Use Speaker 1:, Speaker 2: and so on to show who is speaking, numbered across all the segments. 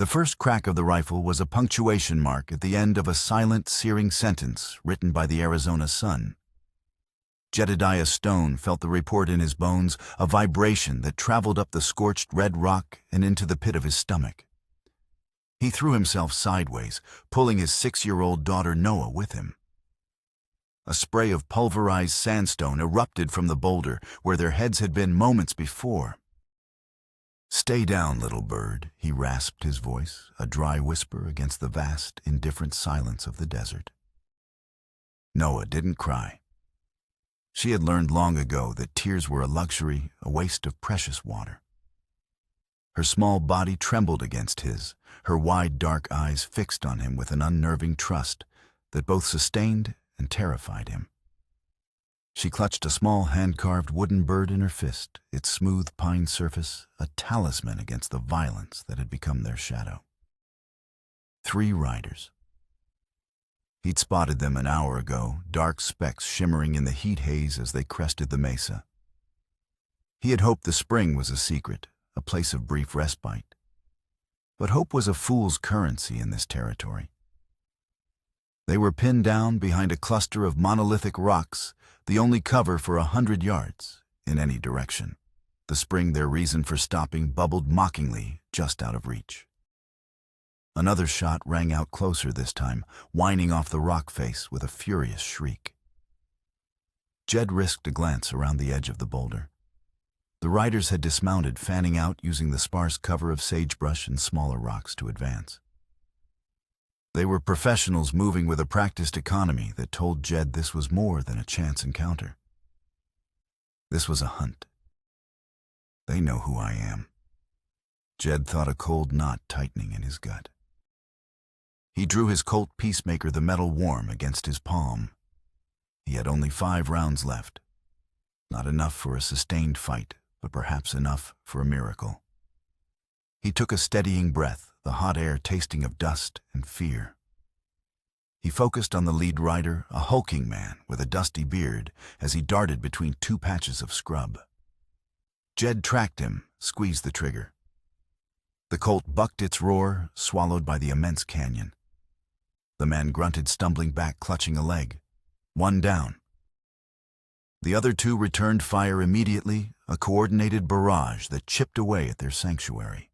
Speaker 1: The first crack of the rifle was a punctuation mark at the end of a silent, searing sentence written by the Arizona sun. Jedediah Stone felt the report in his bones, a vibration that traveled up the scorched red rock and into the pit of his stomach. He threw himself sideways, pulling his 6-year-old daughter Noah with him. A spray of pulverized sandstone erupted from the boulder where their heads had been moments before. "Stay down, little bird," he rasped his voice, a dry whisper against the vast, indifferent silence of the desert. Noah didn't cry. She had learned long ago that tears were a luxury, a waste of precious water. Her small body trembled against his, her wide, dark eyes fixed on him with an unnerving trust that both sustained and terrified him. She clutched a small hand-carved wooden bird in her fist, its smooth pine surface a talisman against the violence that had become their shadow. 3 riders. He'd spotted them an hour ago, dark specks shimmering in the heat haze as they crested the mesa. He had hoped the spring was a secret, a place of brief respite. But hope was a fool's currency in this territory. They were pinned down behind a cluster of monolithic rocks, the only cover for 100 yards, in any direction. The spring their reason for stopping bubbled mockingly just out of reach. Another shot rang out closer this time, whining off the rock face with a furious shriek. Jed risked a glance around the edge of the boulder. The riders had dismounted, fanning out using the sparse cover of sagebrush and smaller rocks to advance. They were professionals moving with a practiced economy that told Jed this was more than a chance encounter. This was a hunt. They know who I am. Jed thought, a cold knot tightening in his gut. He drew his Colt Peacemaker, the metal warm, against his palm. He had only 5 rounds left. Not enough for a sustained fight, but perhaps enough for a miracle. He took a steadying breath, the hot air tasting of dust and fear. He focused on the lead rider, a hulking man with a dusty beard, as he darted between 2 patches of scrub. Jed tracked him, squeezed the trigger. The Colt bucked its roar, swallowed by the immense canyon. The man grunted, stumbling back, clutching a leg. 1 down. The other 2 returned fire immediately, a coordinated barrage that chipped away at their sanctuary.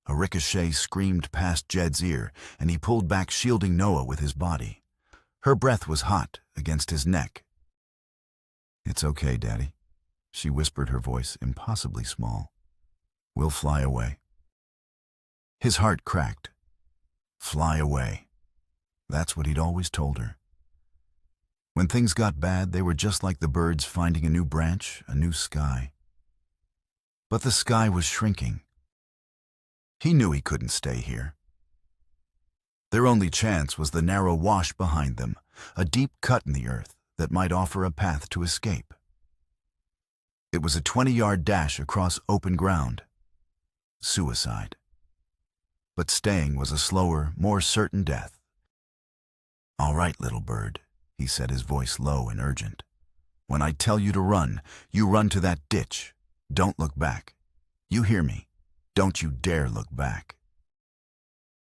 Speaker 1: A ricochet screamed past Jed's ear, and he pulled back, shielding Noah with his body. Her breath was hot against his neck. "It's okay, Daddy," she whispered, her voice impossibly small. "We'll fly away." His heart cracked. Fly away. That's what he'd always told her. When things got bad, they were just like the birds finding a new branch, a new sky. But the sky was shrinking. He knew he couldn't stay here. Their only chance was the narrow wash behind them, a deep cut in the earth that might offer a path to escape. It was a 20-yard dash across open ground. Suicide. But staying was a slower, more certain death. "All right, little bird," he said, his voice low and urgent. "When I tell you to run, you run to that ditch. Don't look back. You hear me? Don't you dare look back."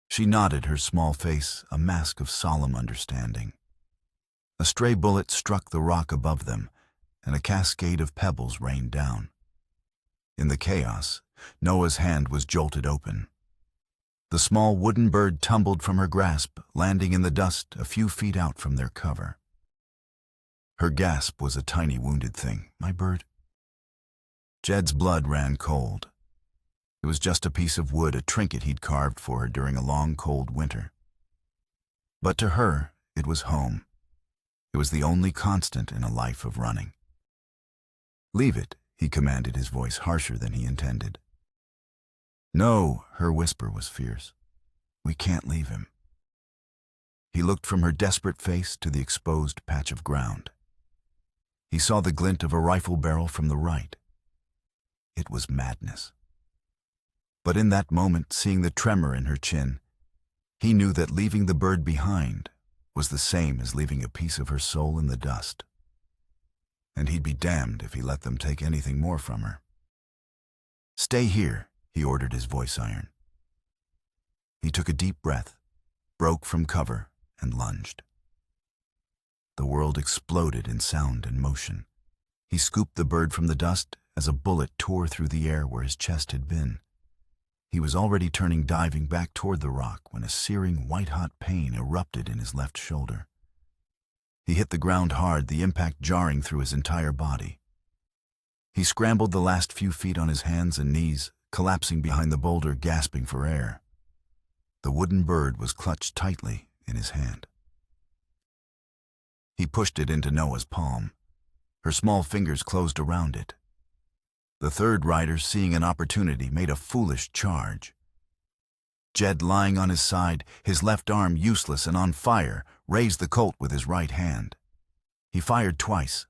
Speaker 1: She nodded, her small face a mask of solemn understanding. A stray bullet struck the rock above them, and a cascade of pebbles rained down. In the chaos, Noah's hand was jolted open. The small wooden bird tumbled from her grasp, landing in the dust a few feet out from their cover. Her gasp was a tiny wounded thing. "My bird?" Jed's blood ran cold. It was just a piece of wood, a trinket he'd carved for her during a long, cold winter. But to her, it was home. It was the only constant in a life of running. "Leave it," he commanded, his voice harsher than he intended. "No," her whisper was fierce. "We can't leave him." He looked from her desperate face to the exposed patch of ground. He saw the glint of a rifle barrel from the right. It was madness. But in that moment, seeing the tremor in her chin, he knew that leaving the bird behind was the same as leaving a piece of her soul in the dust. And he'd be damned if he let them take anything more from her. "Stay here," he ordered, his voice iron. He He took a deep breath, broke from cover, and lunged. The world exploded in sound and motion. He scooped the bird from the dust as a bullet tore through the air where his chest had been. He was already turning, diving back toward the rock when a searing, white-hot pain erupted in his left shoulder. He hit the ground hard, the impact jarring through his entire body. He scrambled the last few feet on his hands and knees, collapsing behind the boulder, gasping for air. The wooden bird was clutched tightly in his hand. He pushed it into Noah's palm. Her small fingers closed around it. The third rider, seeing an opportunity, made a foolish charge. Jed, lying on his side, his left arm useless and on fire, raised the Colt with his right hand. He fired twice.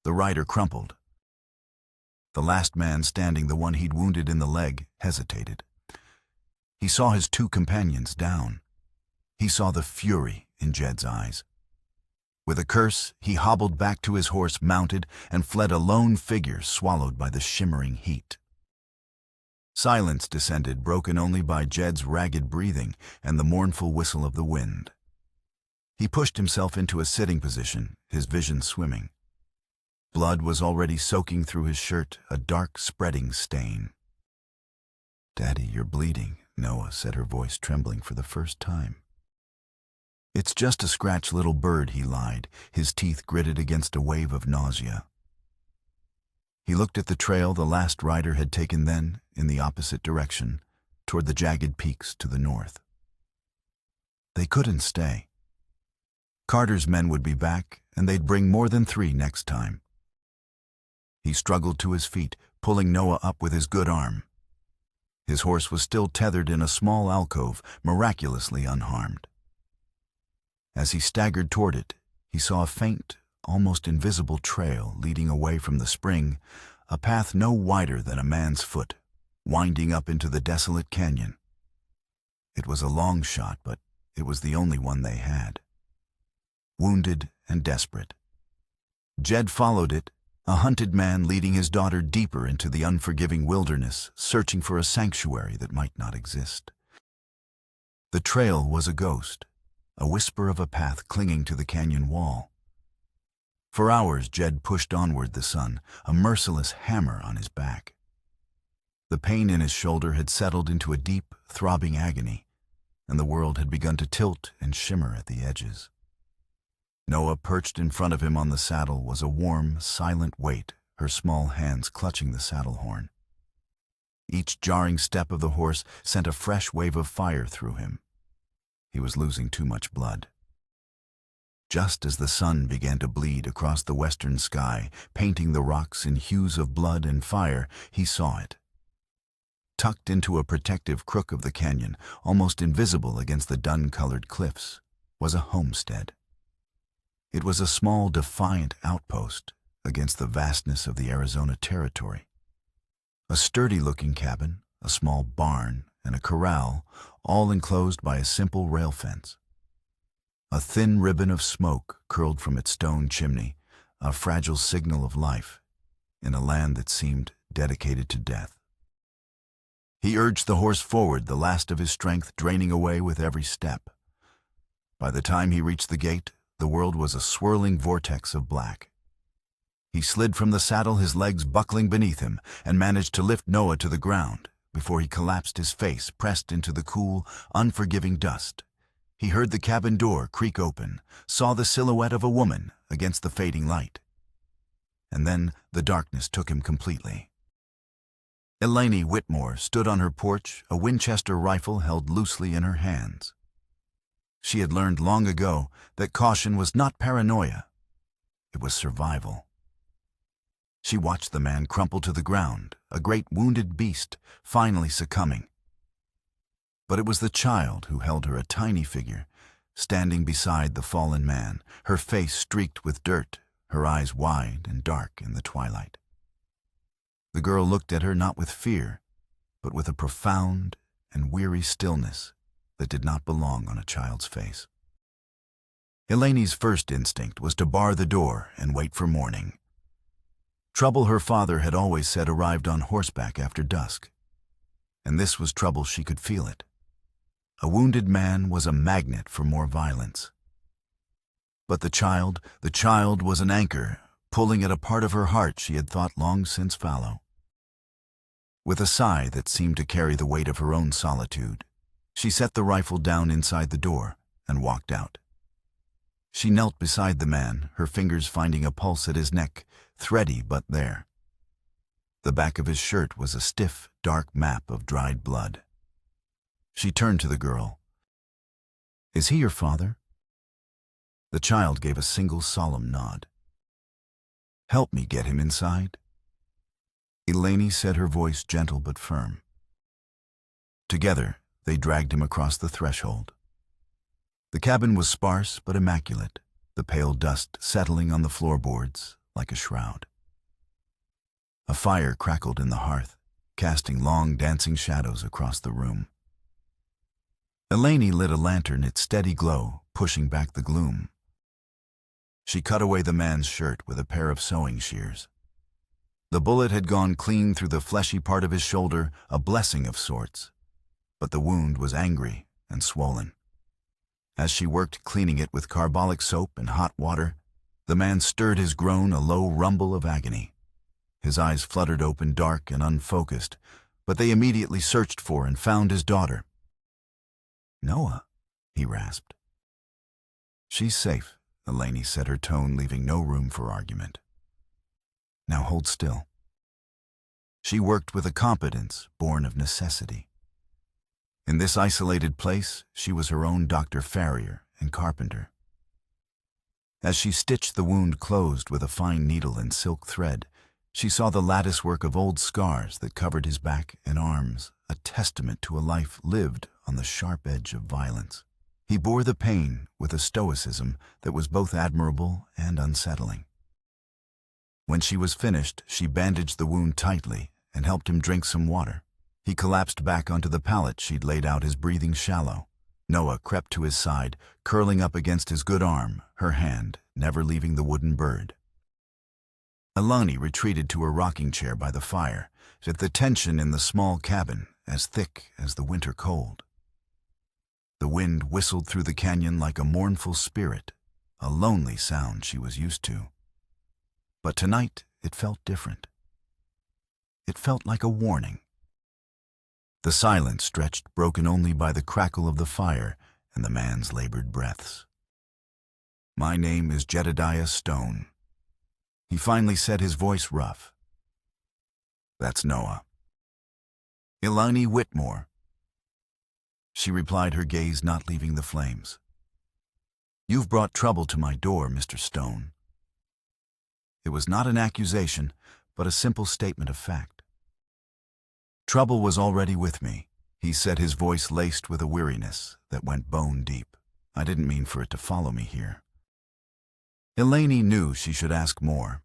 Speaker 1: The rider crumpled. The last man standing, the one he'd wounded in the leg, hesitated. He saw his two companions down. He saw the fury in Jed's eyes. With a curse, he hobbled back to his horse, mounted, and fled a lone figure swallowed by the shimmering heat. Silence descended, broken only by Jed's ragged breathing and the mournful whistle of the wind. He pushed himself into a sitting position, his vision swimming. Blood was already soaking through his shirt, a dark, spreading stain. "Daddy, you're bleeding," Noah said, her voice trembling for the first time. "It's just a scratch, little bird," he lied, his teeth gritted against a wave of nausea. He looked at the trail the last rider had taken, then, in the opposite direction, toward the jagged peaks to the north. They couldn't stay. Carter's men would be back, and they'd bring more than 3 next time. He struggled to his feet, pulling Noah up with his good arm. His horse was still tethered in a small alcove, miraculously unharmed. As he staggered toward it, he saw a faint, almost invisible trail leading away from the spring, a path no wider than a man's foot, winding up into the desolate canyon. It was a long shot, but it was the only one they had. Wounded and desperate, Jed followed it, a hunted man leading his daughter deeper into the unforgiving wilderness, searching for a sanctuary that might not exist. The trail was a ghost, a whisper of a path clinging to the canyon wall. For hours, Jed pushed onward, the sun, a merciless hammer on his back. The pain in his shoulder had settled into a deep, throbbing agony, and the world had begun to tilt and shimmer at the edges. Noah, perched in front of him on the saddle, was a warm, silent weight, her small hands clutching the saddle horn. Each jarring step of the horse sent a fresh wave of fire through him. He was losing too much blood. Just as the sun began to bleed across the western sky, painting the rocks in hues of blood and fire, he saw it. Tucked into a protective crook of the canyon, almost invisible against the dun-colored cliffs, was a homestead. It was a small, defiant outpost against the vastness of the Arizona territory. A sturdy-looking cabin, a small barn, and a corral, all enclosed by a simple rail fence. A thin ribbon of smoke curled from its stone chimney, a fragile signal of life, in a land that seemed dedicated to death. He urged the horse forward, the last of his strength draining away with every step. By the time he reached the gate, the world was a swirling vortex of black. He slid from the saddle, his legs buckling beneath him, and managed to lift Noah to the ground before he collapsed, his face pressed into the cool, unforgiving dust. He heard the cabin door creak open, saw the silhouette of a woman against the fading light. And then the darkness took him completely. Eleni Whitmore stood on her porch, a Winchester rifle held loosely in her hands. She had learned long ago that caution was not paranoia, it was survival. She watched the man crumple to the ground, a great wounded beast, finally succumbing. But it was the child who held her, a tiny figure, standing beside the fallen man, her face streaked with dirt, her eyes wide and dark in the twilight. The girl looked at her not with fear, but with a profound and weary stillness that did not belong on a child's face. Eleni's first instinct was to bar the door and wait for morning. Trouble, her father had always said, arrived on horseback after dusk. And this was trouble, she could feel it. A wounded man was a magnet for more violence. But the child was an anchor, pulling at a part of her heart she had thought long since fallow. With a sigh that seemed to carry the weight of her own solitude, she set the rifle down inside the door and walked out. She knelt beside the man, her fingers finding a pulse at his neck, thready but there. The back of his shirt was a stiff, dark map of dried blood. She turned to the girl. "Is he your father?" The child gave a single solemn nod. "Help me get him inside," Eleni said, her voice gentle but firm. Together, they dragged him across the threshold. The cabin was sparse but immaculate, the pale dust settling on the floorboards like a shroud. A fire crackled in the hearth, casting long dancing shadows across the room. Eleni lit a lantern, its steady glow pushing back the gloom. She cut away the man's shirt with a pair of sewing shears. The bullet had gone clean through the fleshy part of his shoulder, a blessing of sorts, but the wound was angry and swollen. As she worked cleaning it with carbolic soap and hot water, the man stirred his groan, a low rumble of agony. His eyes fluttered open, dark and unfocused, but they immediately searched for and found his daughter. "Noah," he rasped. "She's safe," Eleni said, her tone leaving no room for argument. "Now hold still." She worked with a competence born of necessity. In this isolated place, she was her own Dr. Farrier and carpenter. As she stitched the wound closed with a fine needle and silk thread, she saw the latticework of old scars that covered his back and arms, a testament to a life lived on the sharp edge of violence. He bore the pain with a stoicism that was both admirable and unsettling. When she was finished, she bandaged the wound tightly and helped him drink some water. He collapsed back onto the pallet she'd laid out, his breathing shallow. Noah crept to his side, curling up against his good arm, her hand never leaving the wooden bird. Eleni retreated to her rocking chair by the fire, with the tension in the small cabin as thick as the winter cold. The wind whistled through the canyon like a mournful spirit, a lonely sound she was used to. But tonight it felt different. It felt like a warning. The silence stretched, broken only by the crackle of the fire and the man's labored breaths. "My name is Jedediah Stone," he finally said, his voice rough. "That's Noah." "Eleni Whitmore," she replied, her gaze not leaving the flames. "You've brought trouble to my door, Mr. Stone." It was not an accusation, but a simple statement of fact. "Trouble was already with me," he said, his voice laced with a weariness that went bone deep. "I didn't mean for it to follow me here." Eleni knew she should ask more.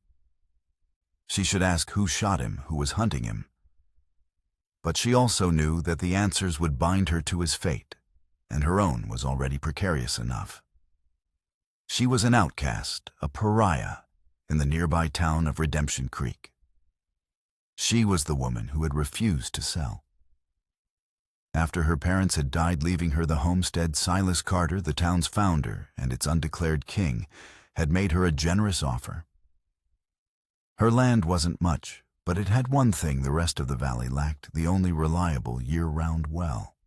Speaker 1: She should ask who shot him, who was hunting him. But she also knew that the answers would bind her to his fate, and her own was already precarious enough. She was an outcast, a pariah, in the nearby town of Redemption Creek. She was the woman who had refused to sell. After her parents had died, leaving her the homestead, Silas Carter, the town's founder and its undeclared king, had made her a generous offer. Her land wasn't much, but it had one thing the rest of the valley lacked, the only reliable year-round well.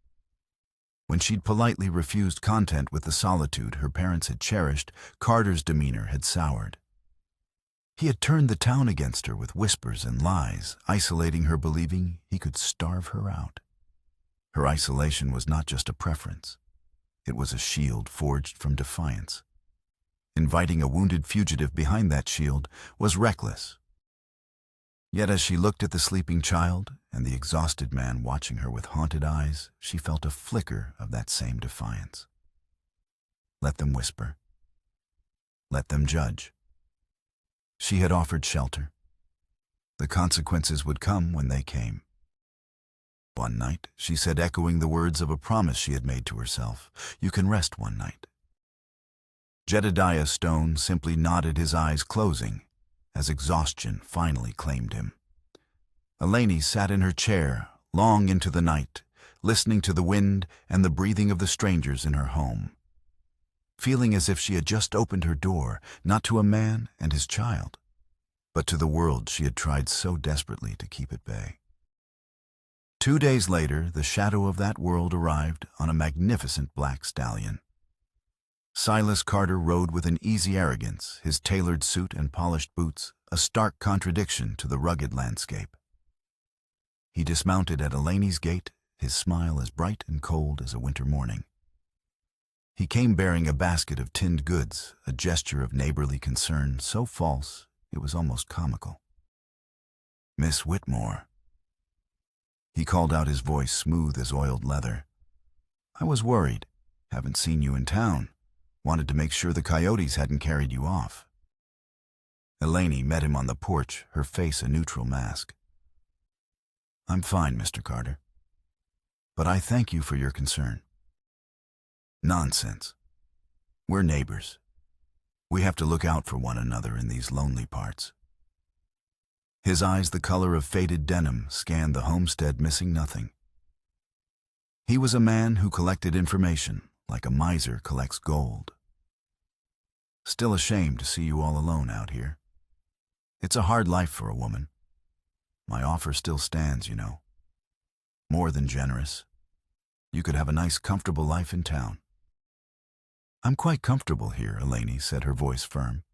Speaker 1: When she'd politely refused content with the solitude her parents had cherished, Carter's demeanor had soured. He had turned the town against her with whispers and lies, isolating her, believing he could starve her out. Her isolation was not just a preference. It was a shield forged from defiance. Inviting a wounded fugitive behind that shield was reckless. Yet as she looked at the sleeping child and the exhausted man watching her with haunted eyes, she felt a flicker of that same defiance. Let them whisper. Let them judge. She had offered shelter. The consequences would come when they came. "One night," she said, echoing the words of a promise she had made to herself. "You can rest one night." Jedediah Stone simply nodded, his eyes closing, as exhaustion finally claimed him. Eleni sat in her chair long into the night, listening to the wind and the breathing of the strangers in her home, feeling as if she had just opened her door, not to a man and his child, but to the world she had tried so desperately to keep at bay. 2 days later, the shadow of that world arrived on a magnificent black stallion. Silas Carter rode with an easy arrogance, his tailored suit and polished boots a stark contradiction to the rugged landscape. He dismounted at Elaine's gate, his smile as bright and cold as a winter morning. He came bearing a basket of tinned goods, a gesture of neighborly concern so false it was almost comical. "Miss Whitmore." He called out, his voice smooth as oiled leather. "I was worried. Haven't seen you in town. Wanted to make sure the coyotes hadn't carried you off." Elaine met him on the porch, her face a neutral mask. "I'm fine, Mr. Carter. But I thank you for your concern." "Nonsense. We're neighbors. We have to look out for one another in these lonely parts." His eyes, the color of faded denim, scanned the homestead, missing nothing. He was a man who collected information like a miser collects gold. "Still ashamed to see you all alone out here. It's a hard life for a woman. My offer still stands, you know. More than generous. You could have a nice, comfortable life in town." "I'm quite comfortable here," Elaine said, her voice firm.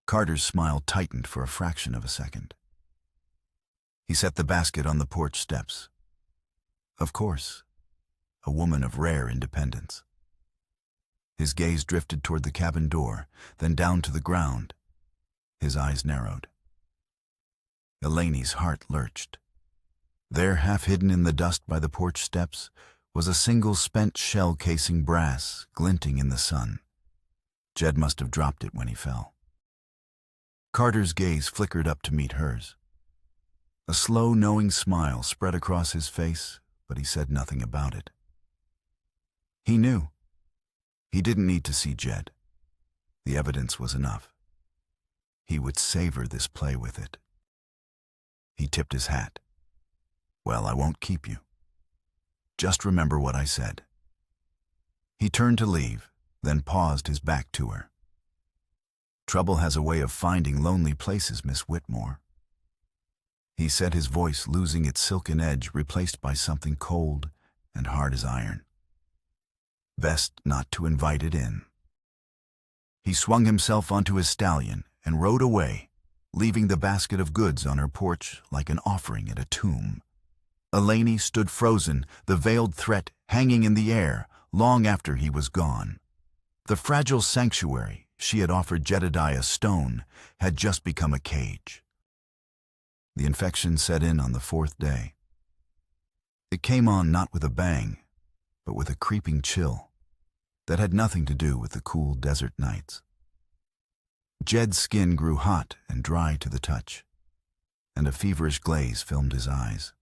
Speaker 1: Carter's smile tightened for a fraction of a second. He set the basket on the porch steps. "Of course, a woman of rare independence." His gaze drifted toward the cabin door, then down to the ground. His eyes narrowed. Elaine's heart lurched. There, half hidden in the dust by the porch steps, was a single spent shell casing brass, glinting in the sun. Jed must have dropped it when he fell. Carter's gaze flickered up to meet hers. A slow, knowing smile spread across his face, but he said nothing about it. He knew. He didn't need to see Jed. The evidence was enough. He would savor this play with it. He tipped his hat. "Well, I won't keep you. Just remember what I said." He turned to leave, then paused, his back to her. "Trouble has a way of finding lonely places, Miss Whitmore," he said, his voice losing its silken edge, replaced by something cold and hard as iron. "Best not to invite it in." He swung himself onto his stallion and rode away, leaving the basket of goods on her porch like an offering at a tomb. Elaine stood frozen, the veiled threat hanging in the air long after he was gone. The fragile sanctuary she had offered Jedediah Stone had just become a cage. The infection set in on the 4th day. It came on not with a bang, but with a creeping chill that had nothing to do with the cool desert nights. Jed's skin grew hot and dry to the touch, and a feverish glaze filmed his eyes.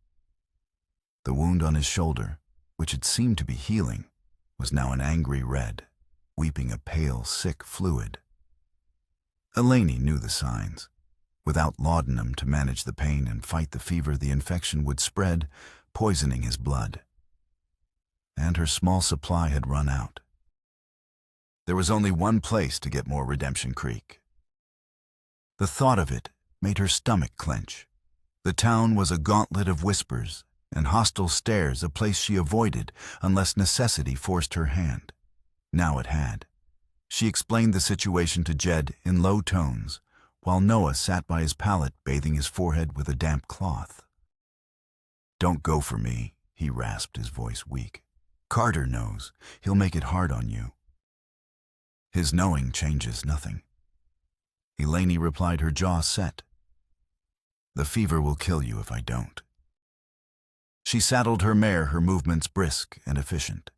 Speaker 1: The wound on his shoulder, which had seemed to be healing, was now an angry red, weeping a pale, sick fluid. Elaine knew the signs. Without laudanum to manage the pain and fight the fever, the infection would spread, poisoning his blood. And her small supply had run out. There was only one place to get more Redemption Creek. The thought of it made her stomach clench. The town was a gauntlet of whispers and hostile stares, a place she avoided unless necessity forced her hand. Now it had. She explained the situation to Jed in low tones, while Noah sat by his pallet bathing his forehead with a damp cloth. "Don't go for me," he rasped, his voice weak. "Carter knows. He'll make it hard on you." "His knowing changes nothing." Elaine replied, her jaw set. "The fever will kill you if I don't." She saddled her mare, her movements brisk and efficient.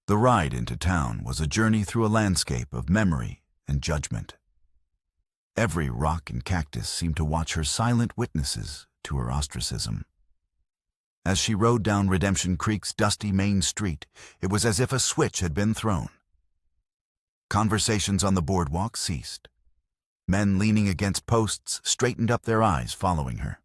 Speaker 1: The ride into town was a journey through a landscape of memory and judgment. Every rock and cactus seemed to watch her, silent witnesses to her ostracism. As she rode down Redemption Creek's dusty main street, it was as if a switch had been thrown. Conversations on the boardwalk ceased. Men leaning against posts straightened up their eyes, following her.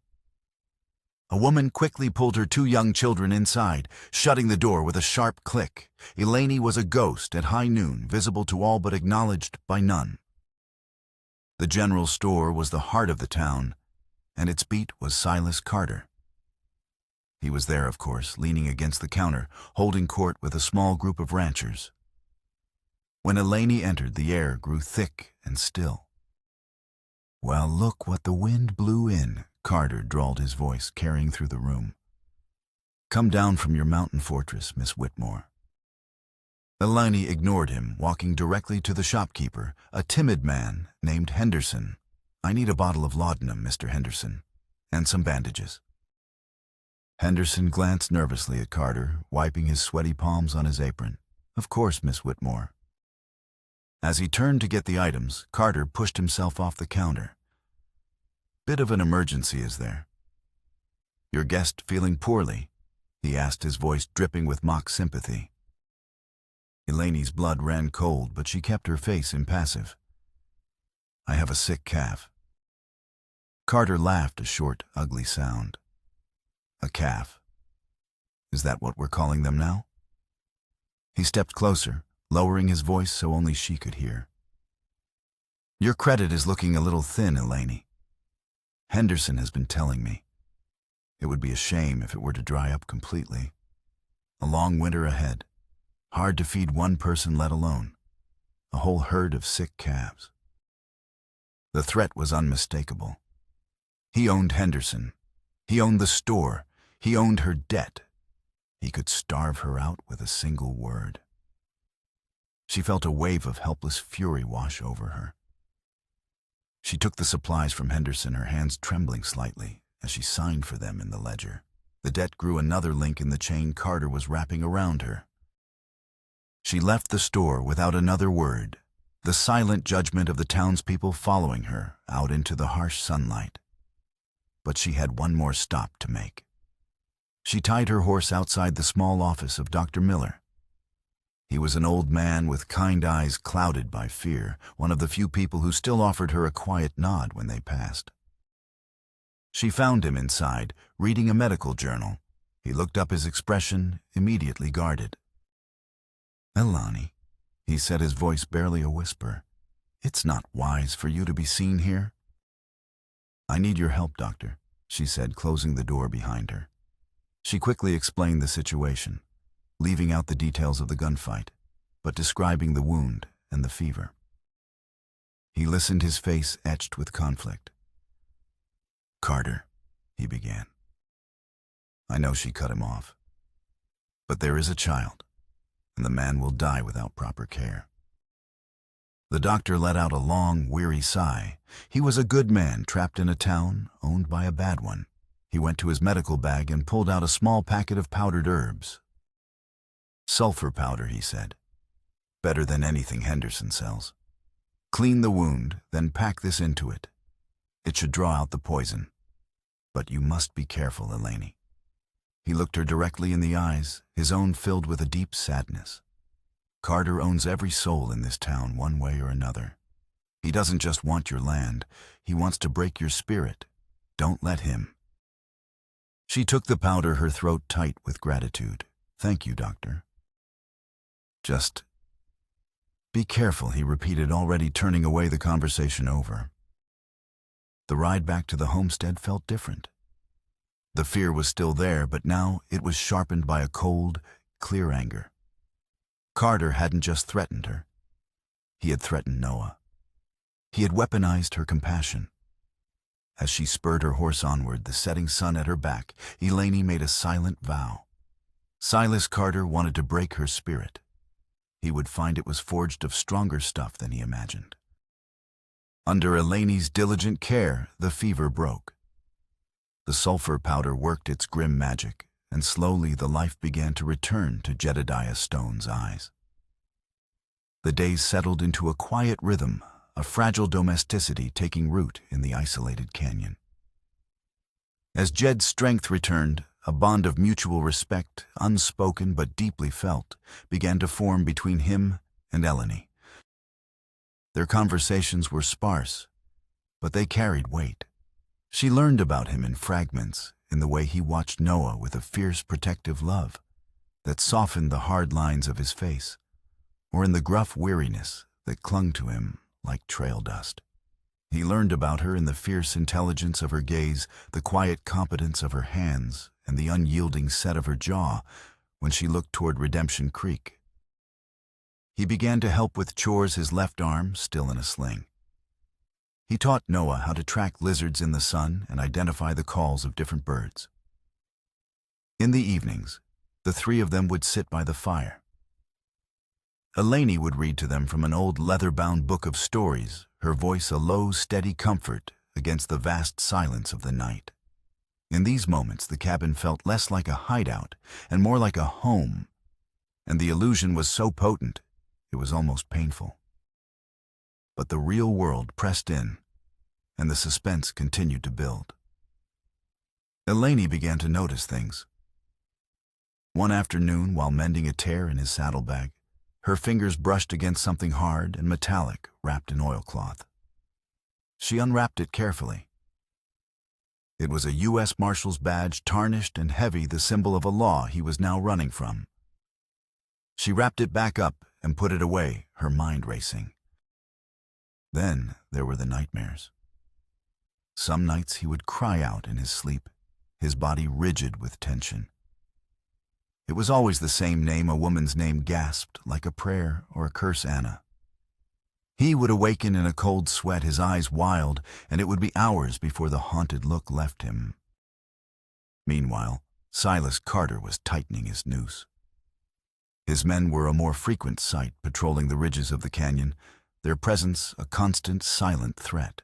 Speaker 1: A woman quickly pulled her two young children inside, shutting the door with a sharp click. Eleni was a ghost at high noon, visible to all but acknowledged by none. The general store was the heart of the town, and its beat was Silas Carter. He was there, of course, leaning against the counter, holding court with a small group of ranchers. When Eleni entered, the air grew thick and still. "Well, look what the wind blew in," Carter drawled his voice, carrying through the room. "Come down from your mountain fortress, Miss Whitmore." Eleni ignored him, walking directly to the shopkeeper, a timid man named Henderson. "I need a bottle of laudanum, Mr. Henderson, and some bandages." Henderson glanced nervously at Carter, wiping his sweaty palms on his apron. "Of course, Miss Whitmore." As he turned to get the items, Carter pushed himself off the counter. "Bit of an emergency, is there? Your guest feeling poorly?" he asked, his voice dripping with mock sympathy. Eleni's blood ran cold, but she kept her face impassive. "I have a sick calf." Carter laughed, a short, ugly sound. "A calf? Is that what we're calling them now?" He stepped closer, lowering his voice so only she could hear. "Your credit is looking a little thin, Eleni. Henderson has been telling me. It would be a shame if it were to dry up completely. A long winter ahead. Hard to feed one person, let alone a whole herd of sick calves." The threat was unmistakable. He owned Henderson. He owned the store. He owned her debt. He could starve her out with a single word. She felt a wave of helpless fury wash over her. She took the supplies from Henderson, her hands trembling slightly as she signed for them in the ledger. The debt grew another link in the chain Carter was wrapping around her. She left the store without another word, the silent judgment of the townspeople following her out into the harsh sunlight. But she had one more stop to make. She tied her horse outside the small office of Dr. Miller. He was an old man with kind eyes clouded by fear, one of the few people who still offered her a quiet nod when they passed. She found him inside, reading a medical journal. He looked up, his expression immediately guarded. "Eleni," he said, his voice barely a whisper, "it's not wise for you to be seen here." "I need your help, doctor," she said, closing the door behind her. She quickly explained the situation, leaving out the details of the gunfight, but describing the wound and the fever. He listened, his face etched with conflict. "Carter," he began. "I know she cut him off, but there is a child, and the man will die without proper care." The doctor let out a long, weary sigh. He was a good man trapped in a town owned by a bad one. He went to his medical bag and pulled out a small packet of powdered herbs. "Sulfur powder," he said. "Better than anything Henderson sells. Clean the wound, then pack this into it. It should draw out the poison. But you must be careful, Eleni." He looked her directly in the eyes, his own filled with a deep sadness. "Carter owns every soul in this town one way or another. He doesn't just want your land, he wants to break your spirit. Don't let him." She took the powder, her throat tight with gratitude. "Thank you, doctor." "Just be careful," he repeated, already turning away, the conversation over. The ride back to the homestead felt different. The fear was still there, but now it was sharpened by a cold, clear anger. Carter hadn't just threatened her. He had threatened Noah. He had weaponized her compassion. As she spurred her horse onward, the setting sun at her back, Eleni made a silent vow. Silas Carter wanted to break her spirit. He would find it was forged of stronger stuff than he imagined. Under Eleni's diligent care, the fever broke. The sulfur powder worked its grim magic, and slowly the life began to return to Jedediah Stone's eyes. The days settled into a quiet rhythm, a fragile domesticity taking root in the isolated canyon. As Jed's strength returned, a bond of mutual respect, unspoken but deeply felt, began to form between him and Eleni. Their conversations were sparse, but they carried weight. She learned about him in fragments, in the way he watched Noah with a fierce protective love that softened the hard lines of his face, or in the gruff weariness that clung to him like trail dust. He learned about her in the fierce intelligence of her gaze, the quiet competence of her hands, and the unyielding set of her jaw when she looked toward Redemption Creek. He began to help with chores, his left arm still in a sling. He taught Noah how to track lizards in the sun and identify the calls of different birds. In the evenings, the three of them would sit by the fire. Eleni would read to them from an old leather-bound book of stories, her voice a low, steady comfort against the vast silence of the night. In these moments, the cabin felt less like a hideout and more like a home, and the illusion was so potent, it was almost painful. But the real world pressed in, and the suspense continued to build. Eleni began to notice things. One afternoon, while mending a tear in his saddlebag, her fingers brushed against something hard and metallic wrapped in oilcloth. She unwrapped it carefully. It was a U.S. Marshal's badge, tarnished and heavy, the symbol of a law he was now running from. She wrapped it back up and put it away, her mind racing. Then there were the nightmares. Some nights he would cry out in his sleep, his body rigid with tension. It was always the same name, a woman's name gasped like a prayer or a curse, Anna. He would awaken in a cold sweat, his eyes wild, and it would be hours before the haunted look left him. Meanwhile, Silas Carter was tightening his noose. His men were a more frequent sight, patrolling the ridges of the canyon, their presence a constant, silent threat.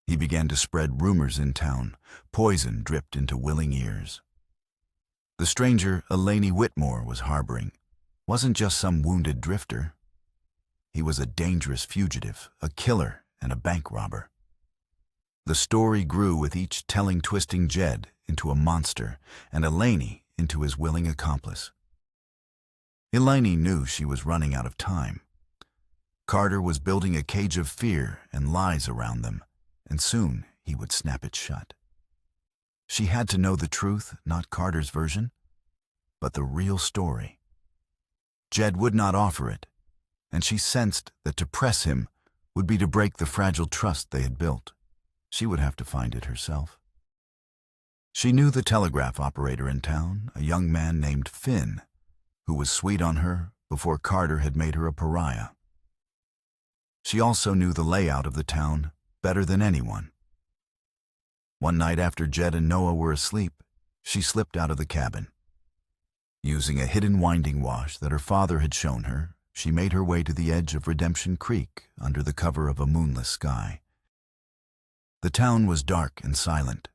Speaker 1: He began to spread rumors in town. Poison dripped into willing ears. The stranger Eleni Whitmore was harboring wasn't just some wounded drifter. He was a dangerous fugitive, a killer, and a bank robber. The story grew with each telling, twisting Jed into a monster and Eleni into his willing accomplice. Eleni knew she was running out of time. Carter was building a cage of fear and lies around them, and soon he would snap it shut. She had to know the truth, not Carter's version, but the real story. Jed would not offer it, and she sensed that to press him would be to break the fragile trust they had built. She would have to find it herself. She knew the telegraph operator in town, a young man named Finn, who was sweet on her before Carter had made her a pariah. She also knew the layout of the town better than anyone. One night after Jed and Noah were asleep, she slipped out of the cabin. Using a hidden winding wash that her father had shown her, she made her way to the edge of Redemption Creek under the cover of a moonless sky. The town was dark and silent.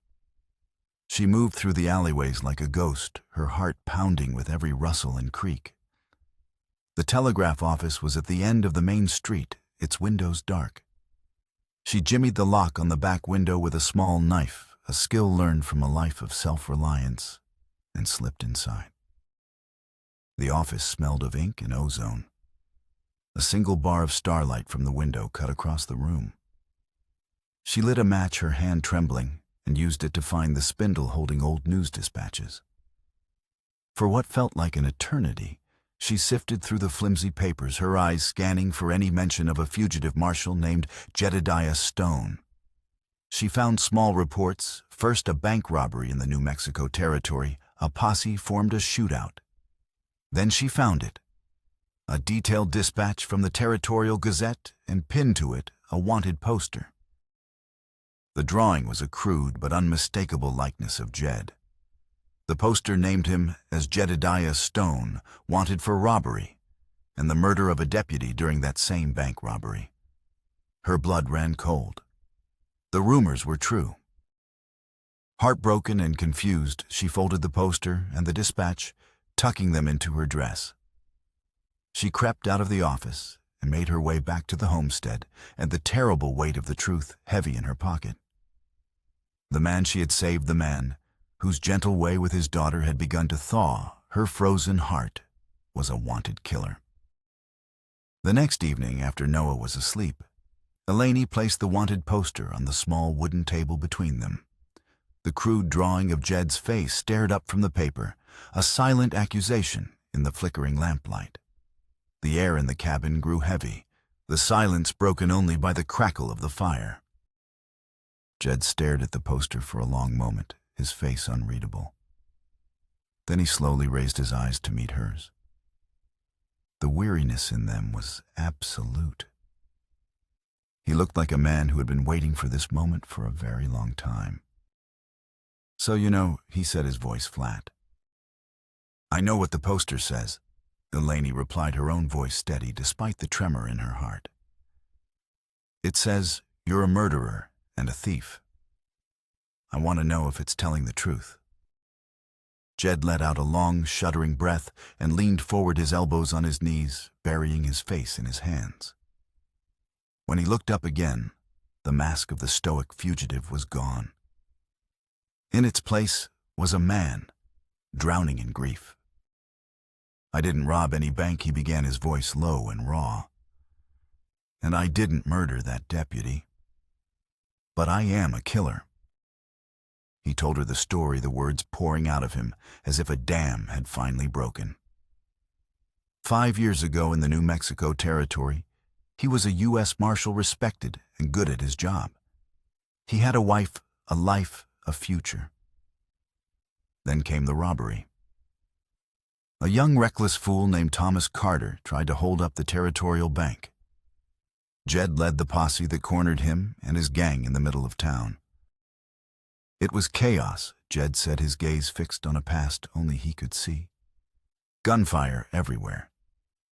Speaker 1: She moved through the alleyways like a ghost, her heart pounding with every rustle and creak. The telegraph office was at the end of the main street, its windows dark. She jimmied the lock on the back window with a small knife, a skill learned from a life of self-reliance, and slipped inside. The office smelled of ink and ozone. A single bar of starlight from the window cut across the room. She lit a match, her hand trembling, and used it to find the spindle holding old news dispatches. For what felt like an eternity, she sifted through the flimsy papers, her eyes scanning for any mention of a fugitive marshal named Jedediah Stone. She found small reports, first a bank robbery in the New Mexico territory, a posse formed a shootout. Then she found it, a detailed dispatch from the Territorial Gazette, and pinned to it a wanted poster. The drawing was a crude but unmistakable likeness of Jed. The poster named him as Jedediah Stone, wanted for robbery, and the murder of a deputy during that same bank robbery. Her blood ran cold. The rumors were true. Heartbroken and confused, she folded the poster and the dispatch, tucking them into her dress. She crept out of the office and made her way back to the homestead, and the terrible weight of the truth heavy in her pocket. The man she had saved, the man whose gentle way with his daughter had begun to thaw her frozen heart, was a wanted killer. The next evening, after Noah was asleep, Eleni placed the wanted poster on the small wooden table between them. The crude drawing of Jed's face stared up from the paper, a silent accusation in the flickering lamplight. The air in the cabin grew heavy, the silence broken only by the crackle of the fire. Jed stared at the poster for a long moment, his face unreadable. Then he slowly raised his eyes to meet hers. The weariness in them was absolute. He looked like a man who had been waiting for this moment for a very long time. "So you know," he said, his voice flat. "I know what the poster says," Eleni replied, her own voice steady despite the tremor in her heart. "It says you're a murderer and a thief. I want to know if it's telling the truth." Jed let out a long, shuddering breath and leaned forward, his elbows on his knees, burying his face in his hands. When he looked up again, the mask of the stoic fugitive was gone. In its place was a man, drowning in grief. "I didn't rob any bank," he began, his voice low and raw. "And I didn't murder that deputy. But I am a killer." He told her the story, the words pouring out of him as if a dam had finally broken. 5 years ago in the New Mexico territory, he was a U.S. Marshal, respected and good at his job. He had a wife, a life, a future. Then came the robbery. A young reckless fool named Thomas Carter tried to hold up the territorial bank. Jed led the posse that cornered him and his gang in the middle of town. It was chaos, Jed said, his gaze fixed on a past only he could see. Gunfire everywhere.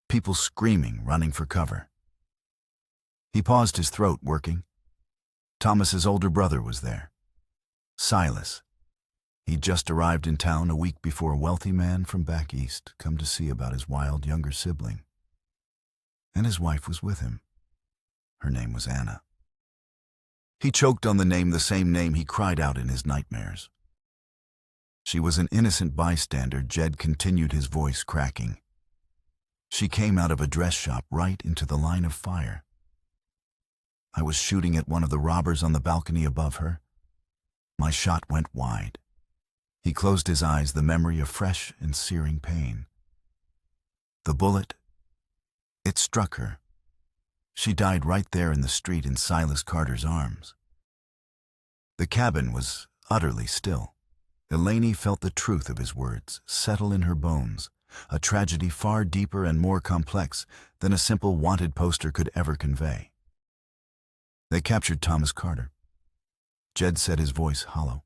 Speaker 1: People screaming, running for cover. He paused, his throat working. Thomas's older brother was there. Silas. He'd just arrived in town a week before a wealthy man from back east come to see about his wild younger sibling. And his wife was with him. Her name was Anna. He choked on the name, the same name he cried out in his nightmares. She was an innocent bystander, Jed continued, his voice cracking. She came out of a dress shop right into the line of fire. I was shooting at one of the robbers on the balcony above her. My shot went wide. He closed his eyes, the memory of fresh and searing pain. The bullet, it struck her. She died right there in the street in Silas Carter's arms. The cabin was utterly still. Eleni felt the truth of his words settle in her bones, a tragedy far deeper and more complex than a simple wanted poster could ever convey. They captured Thomas Carter. Jed said, his voice hollow.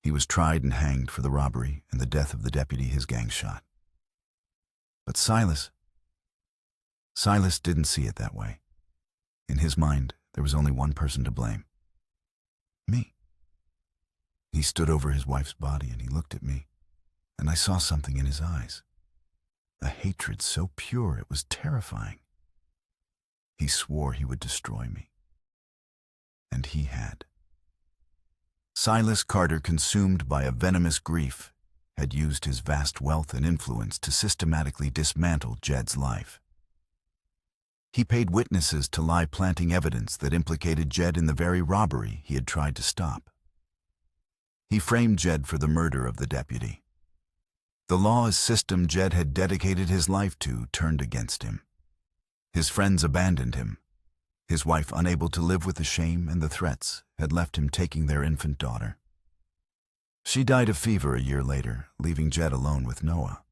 Speaker 1: He was tried and hanged for the robbery and the death of the deputy his gang shot. But Silas didn't see it that way. In his mind, there was only one person to blame. Me. He stood over his wife's body and he looked at me, and I saw something in his eyes. A hatred so pure it was terrifying. He swore he would destroy me. And he had. Silas Carter, consumed by a venomous grief, had used his vast wealth and influence to systematically dismantle Jed's life. He paid witnesses to lie, planting evidence that implicated Jed in the very robbery he had tried to stop. He framed Jed for the murder of the deputy. The law's system Jed had dedicated his life to turned against him. His friends abandoned him. His wife, unable to live with the shame and the threats, had left him, taking their infant daughter. She died of fever a year later, leaving Jed alone with Noah.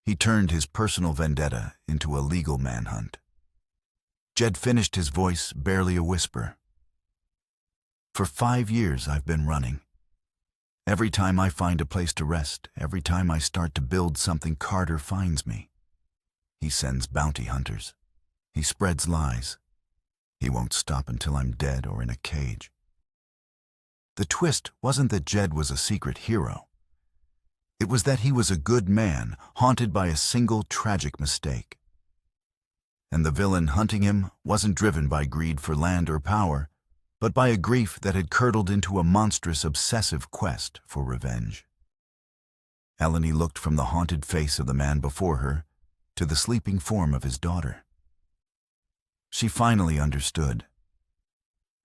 Speaker 1: He turned his personal vendetta into a legal manhunt. Jed finished, his voice barely a whisper. For 5 years I've been running. Every time I find a place to rest, every time I start to build something, Carter finds me. He sends bounty hunters. He spreads lies. He won't stop until I'm dead or in a cage. The twist wasn't that Jed was a secret hero. It was that he was a good man, haunted by a single tragic mistake. And the villain hunting him wasn't driven by greed for land or power, but by a grief that had curdled into a monstrous, obsessive quest for revenge. Eleni looked from the haunted face of the man before her to the sleeping form of his daughter. She finally understood.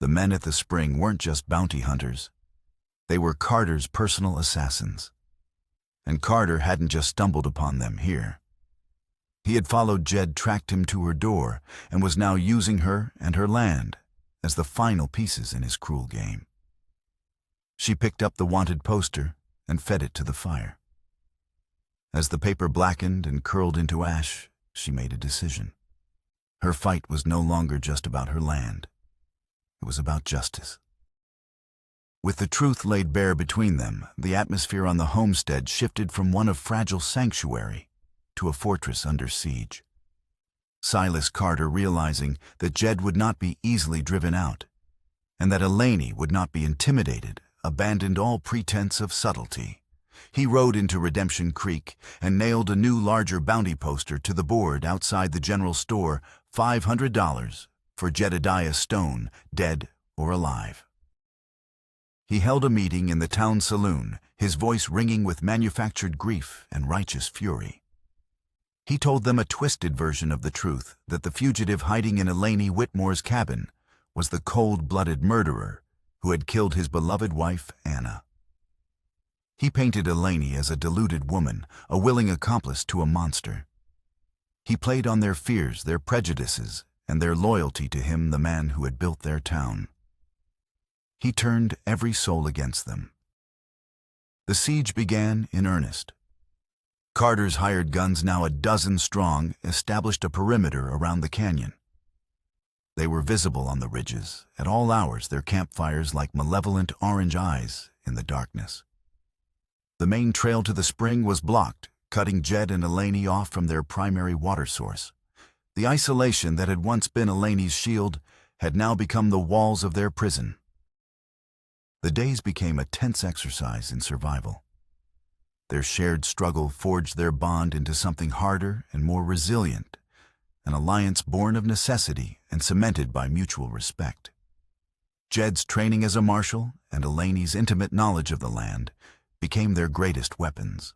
Speaker 1: The men at the spring weren't just bounty hunters. They were Carter's personal assassins. And Carter hadn't just stumbled upon them here. He had followed Jed, tracked him to her door, and was now using her and her land as the final pieces in his cruel game. She picked up the wanted poster and fed it to the fire. As the paper blackened and curled into ash, she made a decision. Her fight was no longer just about her land. It was about justice. With the truth laid bare between them, the atmosphere on the homestead shifted from one of fragile sanctuary to a fortress under siege. Silas Carter, realizing that Jed would not be easily driven out, and that Elaney would not be intimidated, abandoned all pretense of subtlety. He rode into Redemption Creek and nailed a new, larger bounty poster to the board outside the general store, $500 for Jedediah Stone, dead or alive. He held a meeting in the town saloon, his voice ringing with manufactured grief and righteous fury. He told them a twisted version of the truth, that the fugitive hiding in Elaney Whitmore's cabin was the cold-blooded murderer who had killed his beloved wife, Anna. He painted Elaney as a deluded woman, a willing accomplice to a monster. He played on their fears, their prejudices, and their loyalty to him, the man who had built their town. He turned every soul against them. The siege began in earnest. Carter's hired guns, now a dozen strong, established a perimeter around the canyon. They were visible on the ridges, at all hours, their campfires like malevolent orange eyes in the darkness. The main trail to the spring was blocked, cutting Jed and Elaney off from their primary water source. The isolation that had once been Elaney's shield had now become the walls of their prison. The days became a tense exercise in survival. Their shared struggle forged their bond into something harder and more resilient, an alliance born of necessity and cemented by mutual respect. Jed's training as a marshal and Elaney's intimate knowledge of the land became their greatest weapons.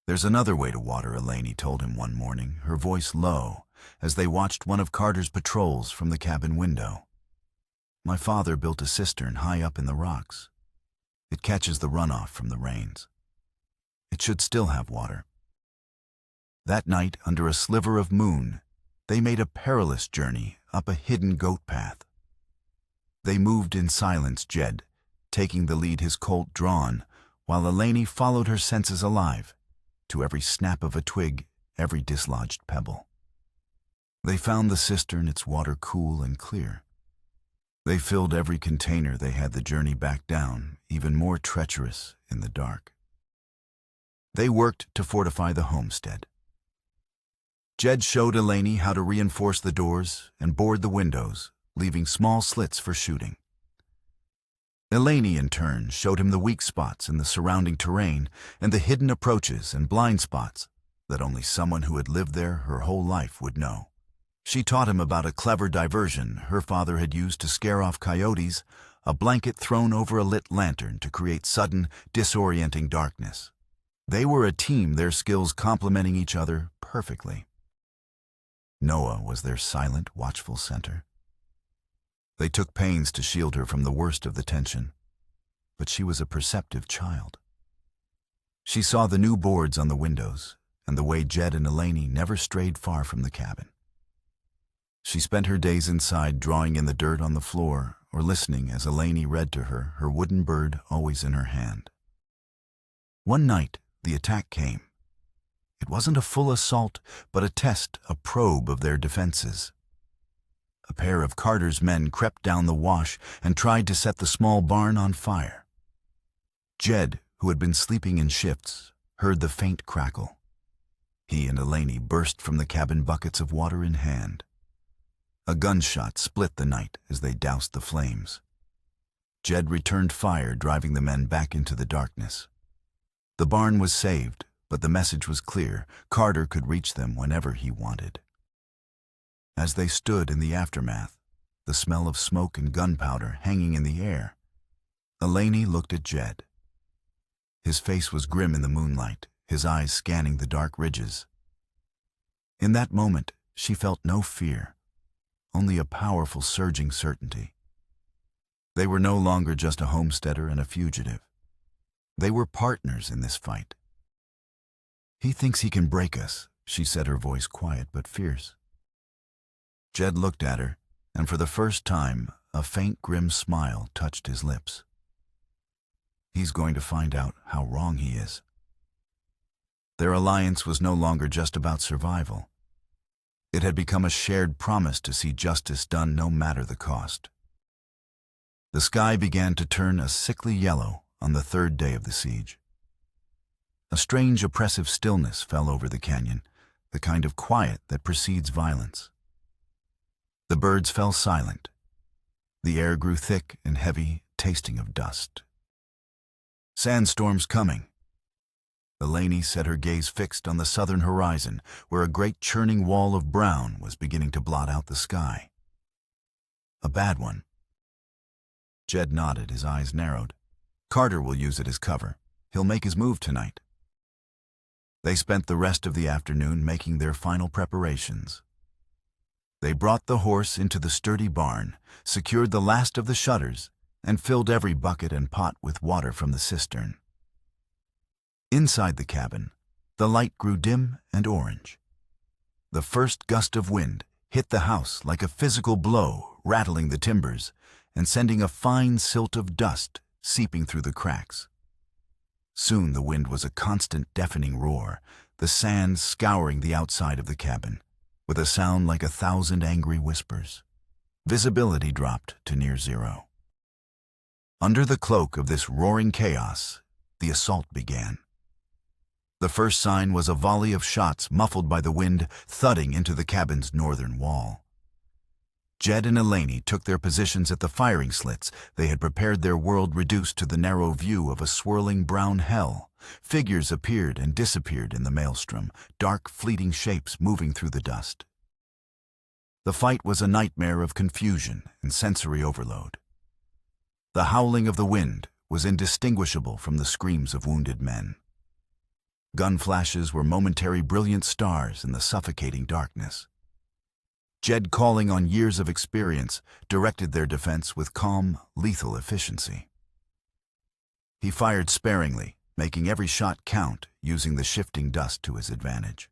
Speaker 1: "There's another way to water," Elaney told him one morning, her voice low, as they watched one of Carter's patrols from the cabin window. "My father built a cistern high up in the rocks. It catches the runoff from the rains. It should still have water." That night, under a sliver of moon, they made a perilous journey up a hidden goat path. They moved in silence, Jed taking the lead, his Colt drawn, while Elaney followed, her senses alive, to every snap of a twig, every dislodged pebble. They found the cistern, its water cool and clear. They filled every container. They had the journey back down, even more treacherous in the dark. They worked to fortify the homestead. Jed showed Elaney how to reinforce the doors and board the windows, leaving small slits for shooting. Elaney, in turn, showed him the weak spots in the surrounding terrain and the hidden approaches and blind spots that only someone who had lived there her whole life would know. She taught him about a clever diversion her father had used to scare off coyotes, a blanket thrown over a lit lantern to create sudden, disorienting darkness. They were a team, their skills complementing each other perfectly. Noah was their silent, watchful center. They took pains to shield her from the worst of the tension, but she was a perceptive child. She saw the new boards on the windows and the way Jed and Elaney never strayed far from the cabin. She spent her days inside, drawing in the dirt on the floor or listening as Elaney read to her, her wooden bird always in her hand. One night, the attack came. It wasn't a full assault, but a test, a probe of their defenses. A pair of Carter's men crept down the wash and tried to set the small barn on fire. Jed, who had been sleeping in shifts, heard the faint crackle. He and Elaney burst from the cabin, buckets of water in hand. A gunshot split the night as they doused the flames. Jed returned fire, driving the men back into the darkness. The barn was saved, but the message was clear: Carter could reach them whenever he wanted. As they stood in the aftermath, the smell of smoke and gunpowder hanging in the air, Elaney looked at Jed. His face was grim in the moonlight, his eyes scanning the dark ridges. In that moment, she felt no fear, only a powerful, surging certainty. They were no longer just a homesteader and a fugitive. They were partners in this fight. "He thinks he can break us," she said, her voice quiet but fierce. Jed looked at her, and for the first time, a faint, grim smile touched his lips. He's going to find out how wrong he is. Their alliance was no longer just about survival. It had become a shared promise to see justice done no matter the cost. The sky began to turn a sickly yellow on the third day of the siege. A strange, oppressive stillness fell over the canyon, the kind of quiet that precedes violence. The birds fell silent. The air grew thick and heavy, tasting of dust. "Sandstorm's coming." Eleni said, her gaze fixed on the southern horizon, where a great churning wall of brown was beginning to blot out the sky. "A bad one." Jed nodded, his eyes narrowed. "Carter will use it as cover. He'll make his move tonight." They spent the rest of the afternoon making their final preparations. They brought the horse into the sturdy barn, secured the last of the shutters, and filled every bucket and pot with water from the cistern. Inside the cabin, the light grew dim and orange. The first gust of wind hit the house like a physical blow, rattling the timbers and sending a fine silt of dust seeping through the cracks. Soon the wind was a constant deafening roar, the sand scouring the outside of the cabin, with a sound like 1,000 angry whispers. Visibility dropped to near zero. Under the cloak of this roaring chaos, the assault began. The first sign was a volley of shots muffled by the wind thudding into the cabin's northern wall. Jed and Eleni took their positions at the firing slits. They had prepared their world reduced to the narrow view of a swirling brown hell. Figures appeared and disappeared in the maelstrom, dark fleeting shapes moving through the dust. The fight was a nightmare of confusion and sensory overload. The howling of the wind was indistinguishable from the screams of wounded men. Gun flashes were momentary brilliant stars in the suffocating darkness. Jed, calling on years of experience, directed their defense with calm, lethal efficiency. He fired sparingly, making every shot count, using the shifting dust to his advantage.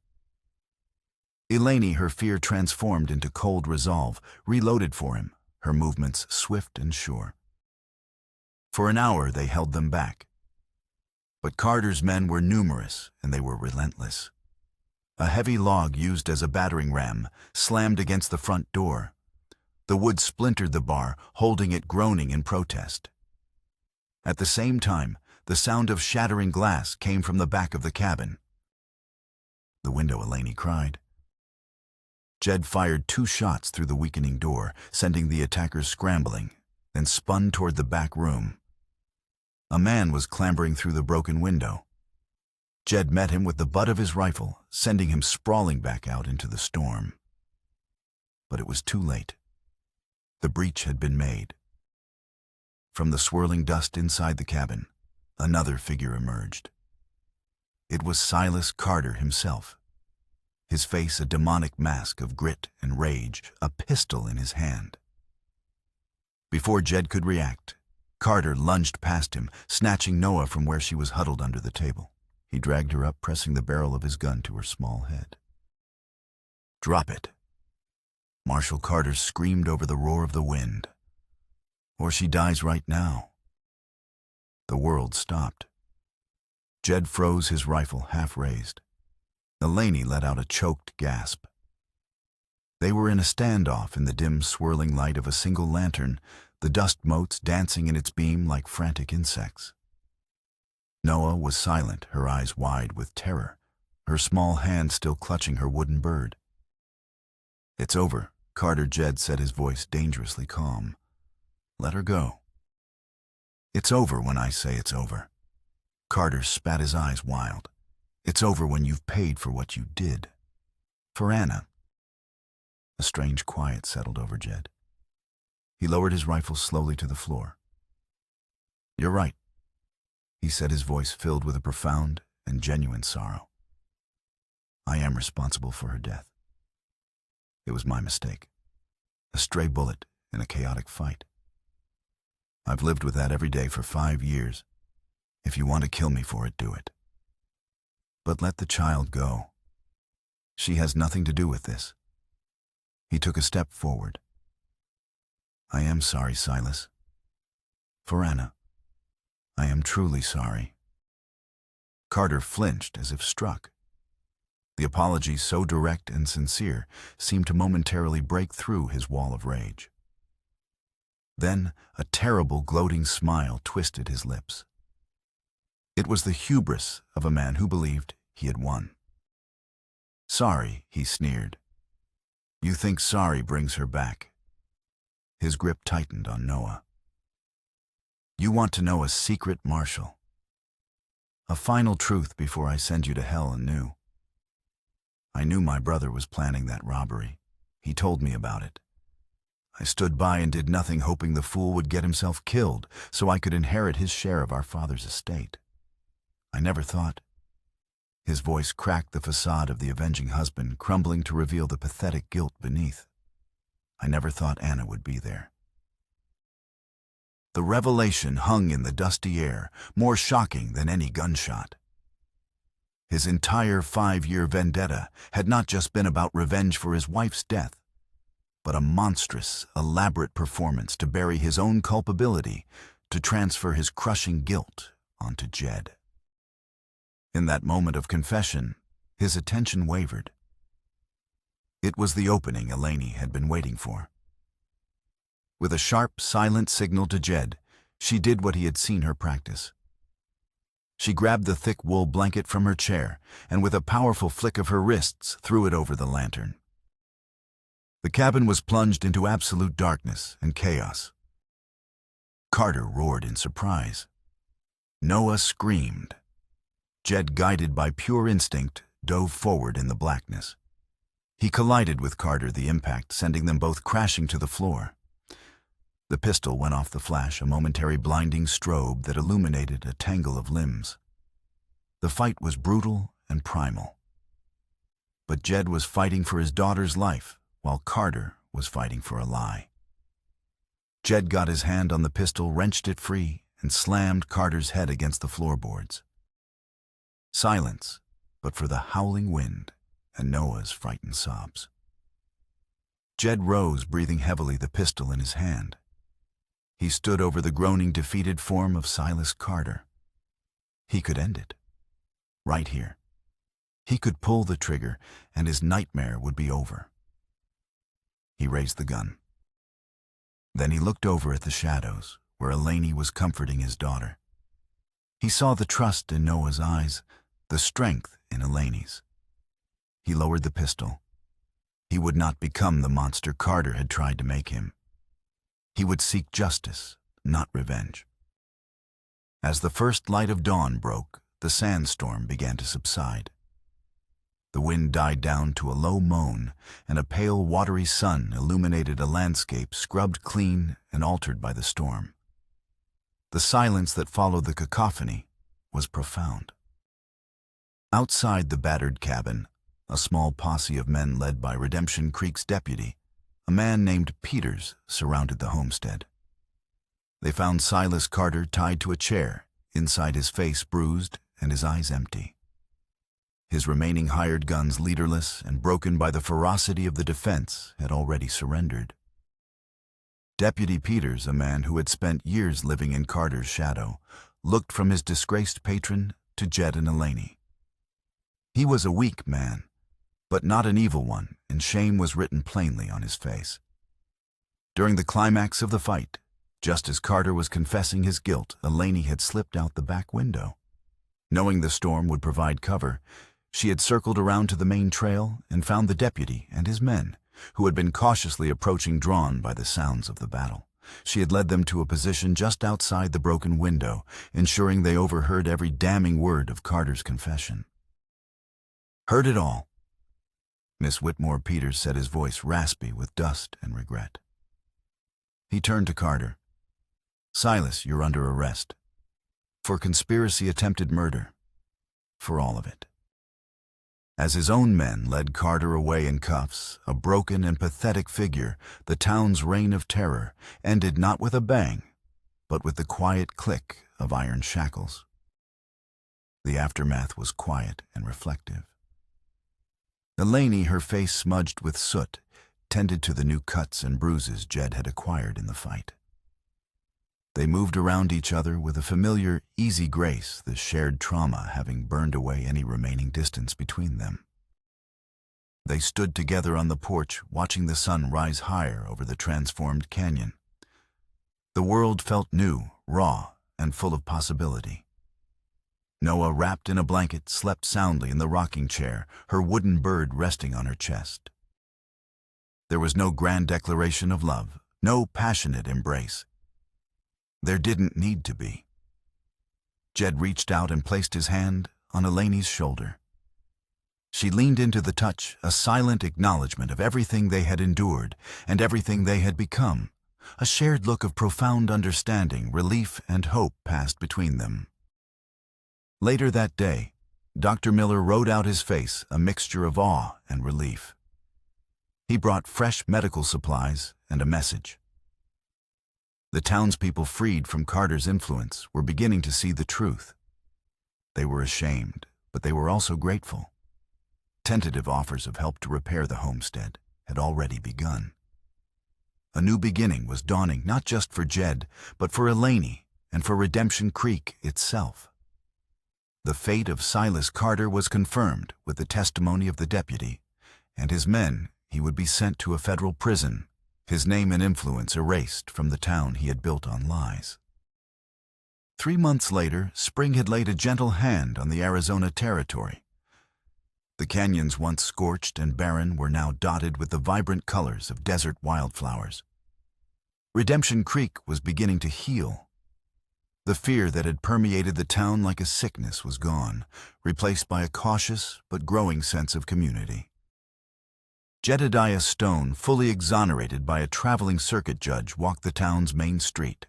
Speaker 1: Eleni, her fear transformed into cold resolve, reloaded for him, her movements swift and sure. For an hour they held them back. But Carter's men were numerous, and they were relentless. A heavy log used as a battering ram slammed against the front door. The wood splintered the bar, holding it groaning in protest. At the same time, the sound of shattering glass came from the back of the cabin. "The window," Eleni cried. Jed fired 2 shots through the weakening door, sending the attackers scrambling, then spun toward the back room. A man was clambering through the broken window. Jed met him with the butt of his rifle, sending him sprawling back out into the storm. But it was too late. The breach had been made. From the swirling dust inside the cabin, another figure emerged. It was Silas Carter himself, his face a demonic mask of grit and rage, a pistol in his hand. Before Jed could react, Carter lunged past him, snatching Noah from where she was huddled under the table. He dragged her up, pressing the barrel of his gun to her small head. "Drop it," Marshal Carter screamed over the roar of the wind. "Or she dies right now." The world stopped. Jed froze, his rifle half raised. Eleni let out a choked gasp. They were in a standoff in the dim, swirling light of a single lantern, the dust motes dancing in its beam like frantic insects. Noah was silent, her eyes wide with terror, her small hand still clutching her wooden bird. "It's over," Carter Jed said, his voice dangerously calm. "Let her go." "It's over when I say it's over." Carter spat, his eyes wild. "It's over when you've paid for what you did. For Anna." A strange quiet settled over Jed. He lowered his rifle slowly to the floor. "You're right," he said, his voice filled with a profound and genuine sorrow. "I am responsible for her death. It was my mistake. A stray bullet in a chaotic fight. I've lived with that every day for 5 years. If you want to kill me for it, do it. But let the child go. She has nothing to do with this." He took a step forward. "I am sorry, Silas. For Anna, I am truly sorry." Carter flinched as if struck. The apology, so direct and sincere, seemed to momentarily break through his wall of rage. Then a terrible, gloating smile twisted his lips. It was the hubris of a man who believed he had won. "Sorry," he sneered. "You think sorry brings her back?" His grip tightened on Noah. "You want to know a secret, Marshal? A final truth before I send you to hell anew. I knew my brother was planning that robbery. He told me about it. I stood by and did nothing, hoping the fool would get himself killed so I could inherit his share of our father's estate. I never thought—" His voice cracked the facade of the avenging husband, crumbling to reveal the pathetic guilt beneath. "I never thought Anna would be there." The revelation hung in the dusty air, more shocking than any gunshot. His entire 5-year vendetta had not just been about revenge for his wife's death, but a monstrous, elaborate performance to bury his own culpability, to transfer his crushing guilt onto Jed. In that moment of confession, his attention wavered. It was the opening Eleni had been waiting for. With a sharp, silent signal to Jed, she did what he had seen her practice. She grabbed the thick wool blanket from her chair and with a powerful flick of her wrists threw it over the lantern. The cabin was plunged into absolute darkness and chaos. Carter roared in surprise. Noah screamed. Jed, guided by pure instinct, dove forward in the blackness. He collided with Carter, the impact sending them both crashing to the floor. The pistol went off the flash, a momentary blinding strobe that illuminated a tangle of limbs. The fight was brutal and primal. But Jed was fighting for his daughter's life, while Carter was fighting for a lie. Jed got his hand on the pistol, wrenched it free, and slammed Carter's head against the floorboards. Silence, but for the howling wind and Noah's frightened sobs. Jed rose, breathing heavily, the pistol in his hand. He stood over the groaning, defeated form of Silas Carter. He could end it. Right here. He could pull the trigger, and his nightmare would be over. He raised the gun. Then he looked over at the shadows, where Eleni was comforting his daughter. He saw the trust in Noah's eyes, the strength in Eleni's. He lowered the pistol. He would not become the monster Carter had tried to make him. He would seek justice, not revenge. As the first light of dawn broke, the sandstorm began to subside. The wind died down to a low moan, and a pale, watery sun illuminated a landscape scrubbed clean and altered by the storm. The silence that followed the cacophony was profound. Outside the battered cabin, a small posse of men led by Redemption Creek's deputy, a man named Peters, surrounded the homestead. They found Silas Carter tied to a chair, inside his face bruised and his eyes empty. His remaining hired guns, leaderless and broken by the ferocity of the defense, had already surrendered. Deputy Peters, a man who had spent years living in Carter's shadow, looked from his disgraced patron to Jed and Eleni. He was a weak man, but not an evil one, and shame was written plainly on his face. During the climax of the fight, just as Carter was confessing his guilt, Eleni had slipped out the back window. Knowing the storm would provide cover, she had circled around to the main trail and found the deputy and his men, who had been cautiously approaching, drawn by the sounds of the battle. She had led them to a position just outside the broken window, ensuring they overheard every damning word of Carter's confession. "Heard it all," Miss Whitmore Peters said, his voice raspy with dust and regret. He turned to Carter. "Silas, you're under arrest. For conspiracy, attempted murder. For all of it." As his own men led Carter away in cuffs, a broken and pathetic figure, the town's reign of terror ended not with a bang, but with the quiet click of iron shackles. The aftermath was quiet and reflective. Eleni, her face smudged with soot, tended to the new cuts and bruises Jed had acquired in the fight. They moved around each other with a familiar, easy grace, the shared trauma having burned away any remaining distance between them. They stood together on the porch, watching the sun rise higher over the transformed canyon. The world felt new, raw, and full of possibility. Noah, wrapped in a blanket, slept soundly in the rocking chair, her wooden bird resting on her chest. There was no grand declaration of love, no passionate embrace. There didn't need to be. Jed reached out and placed his hand on Eleni's shoulder. She leaned into the touch, a silent acknowledgement of everything they had endured and everything they had become. A shared look of profound understanding, relief, and hope passed between them. Later that day, Dr. Miller rode out his face, a mixture of awe and relief. He brought fresh medical supplies and a message. The townspeople, freed from Carter's influence, were beginning to see the truth. They were ashamed, but they were also grateful. Tentative offers of help to repair the homestead had already begun. A new beginning was dawning not just for Jed, but for Eleni and for Redemption Creek itself. The fate of Silas Carter was confirmed with the testimony of the deputy, and his men. He would be sent to a federal prison, his name and influence erased from the town he had built on lies. 3 months later, spring had laid a gentle hand on the Arizona territory. The canyons, once scorched and barren, were now dotted with the vibrant colors of desert wildflowers. Redemption Creek was beginning to heal. The fear that had permeated the town like a sickness was gone, replaced by a cautious but growing sense of community. Jedediah Stone, fully exonerated by a traveling circuit judge, walked the town's main street.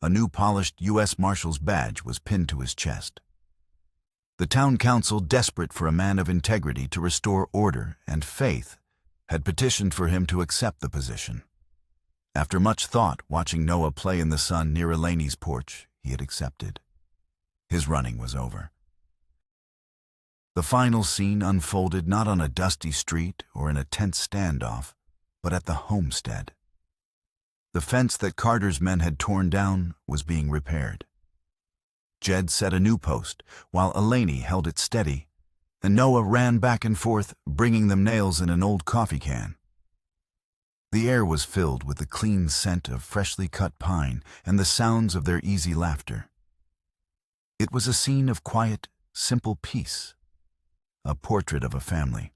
Speaker 1: A new polished U.S. Marshal's badge was pinned to his chest. The town council, desperate for a man of integrity to restore order and faith, had petitioned for him to accept the position. After much thought, watching Noah play in the sun near Eleni's porch, he had accepted. His running was over. The final scene unfolded not on a dusty street or in a tense standoff, but at the homestead. The fence that Carter's men had torn down was being repaired. Jed set a new post, while Eleni held it steady, and Noah ran back and forth, bringing them nails in an old coffee can. The air was filled with the clean scent of freshly cut pine and the sounds of their easy laughter. It was a scene of quiet, simple peace. A portrait of a family.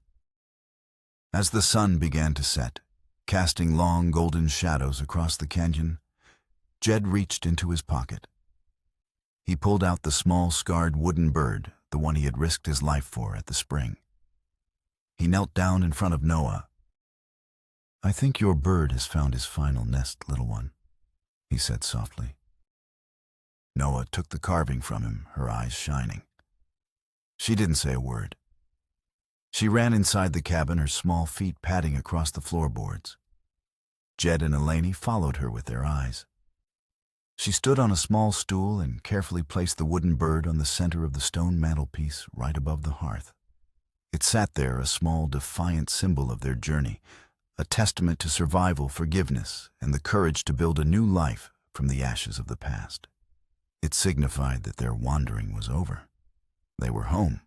Speaker 1: As the sun began to set, casting long golden shadows across the canyon, Jed reached into his pocket. He pulled out the small, scarred wooden bird, the one he had risked his life for at the spring. He knelt down in front of Noah. "I think your bird has found his final nest, little one," he said softly. Noah took the carving from him, her eyes shining. She didn't say a word. She ran inside the cabin, her small feet padding across the floorboards. Jed and Eleni followed her with their eyes. She stood on a small stool and carefully placed the wooden bird on the center of the stone mantelpiece right above the hearth. It sat there, a small, defiant symbol of their journey, a testament to survival, forgiveness, and the courage to build a new life from the ashes of the past. It signified that their wandering was over. They were home.